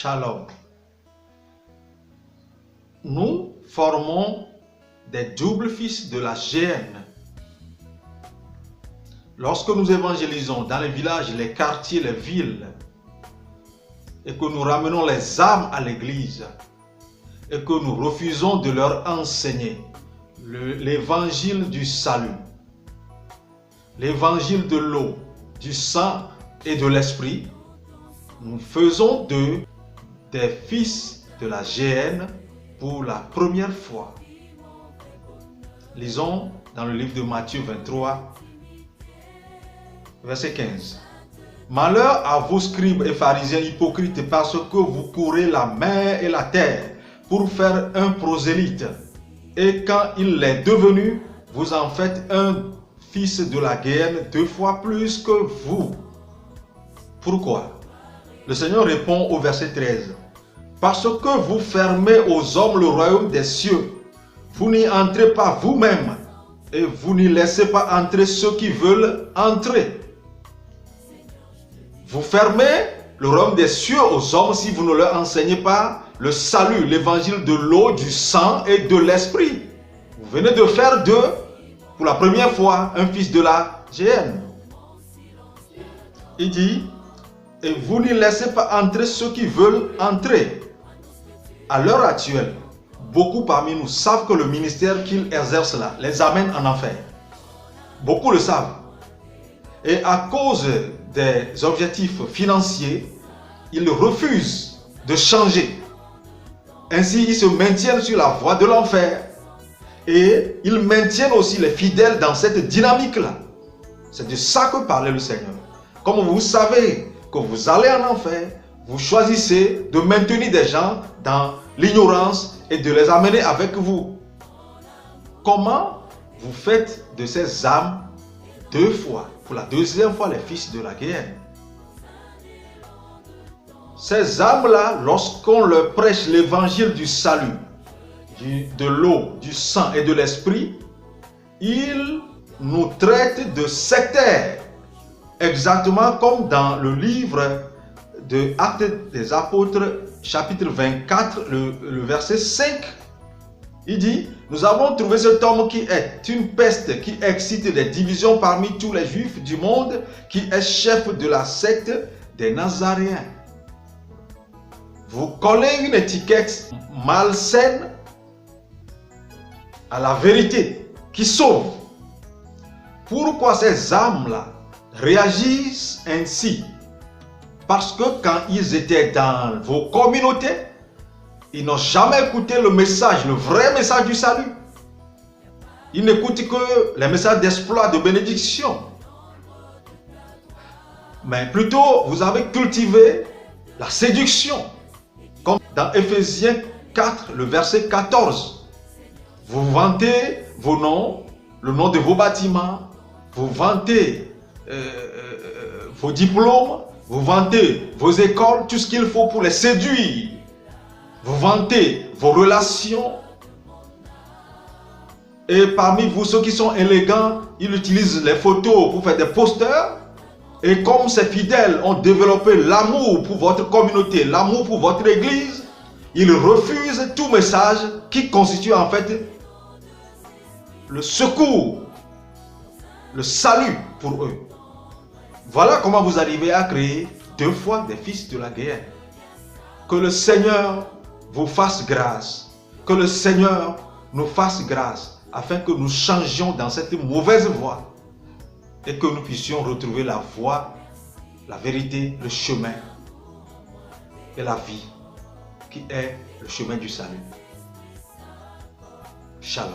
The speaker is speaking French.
Shalom. Nous formons des doubles fils de la GN. Lorsque nous évangélisons dans les villages, les quartiers, les villes, et que nous ramenons les âmes à l'église, et que nous refusons de leur enseigner l'évangile du salut, l'évangile de l'eau, du sang et de l'esprit, nous faisons d'eux des fils de la GN pour la première fois. Lisons dans le livre de Matthieu 23, verset 15. Malheur à vous, scribes et pharisiens hypocrites, parce que vous courez la mer et la terre pour faire un prosélyte. Et quand il l'est devenu, vous en faites un fils de la GN 2 fois plus que vous. Pourquoi? Le Seigneur répond au verset 13. Parce que vous fermez aux hommes le royaume des cieux. Vous n'y entrez pas vous-même et vous n'y laissez pas entrer ceux qui veulent entrer. Vous fermez le royaume des cieux aux hommes si vous ne leur enseignez pas le salut, l'évangile de l'eau, du sang et de l'esprit. Vous venez de faire d'eux, pour la première fois, un fils de la GN. Il dit, et vous n'y laissez pas entrer ceux qui veulent entrer. À l'heure actuelle, beaucoup parmi nous savent que le ministère qu'ils exercent là les amène en enfer. Beaucoup le savent. Et à cause des objectifs financiers, ils refusent de changer. Ainsi, ils se maintiennent sur la voie de l'enfer. Et ils maintiennent aussi les fidèles dans cette dynamique-là. C'est de ça que parlait le Seigneur. Comme vous savez que vous allez en enfer, vous choisissez de maintenir des gens dans l'ignorance et de les amener avec vous. Comment vous faites de ces âmes 2 fois, pour la deuxième fois, les fils de la GN? Ces âmes-là, lorsqu'on leur prêche l'évangile du salut, de l'eau, du sang et de l'esprit, ils nous traitent de sectaires. Exactement comme dans le livre de Actes des Apôtres, chapitre 24, le verset 5. Il dit, nous avons trouvé cet homme qui est une peste, qui excite des divisions parmi tous les juifs du monde, qui est chef de la secte des Nazaréens. Vous collez une étiquette malsaine à la vérité qui sauve. Pourquoi ces âmes-là réagissent ainsi? Parce que quand ils étaient dans vos communautés, ils n'ont jamais écouté le message, le vrai message du salut. Ils n'écoutent que les messages d'exploit, de bénédiction. Mais plutôt, vous avez cultivé la séduction. Comme dans Ephésiens 4, le verset 14. Vous vantez vos noms, le nom de vos bâtiments, vous vantez vos diplômes, vous vantez vos écoles, tout ce qu'il faut pour les séduire. Vous vantez vos relations. Et parmi vous, ceux qui sont élégants, ils utilisent les photos pour faire des posters. Et comme ces fidèles ont développé l'amour pour votre communauté, l'amour pour votre église, ils refusent tout message qui constitue en fait le secours, le salut pour eux. Voilà comment vous arrivez à créer 2 fois des fils de la GN. Que le Seigneur vous fasse grâce. Que le Seigneur nous fasse grâce afin que nous changions dans cette mauvaise voie et que nous puissions retrouver la voie, la vérité, le chemin et la vie qui est le chemin du salut. Shalom.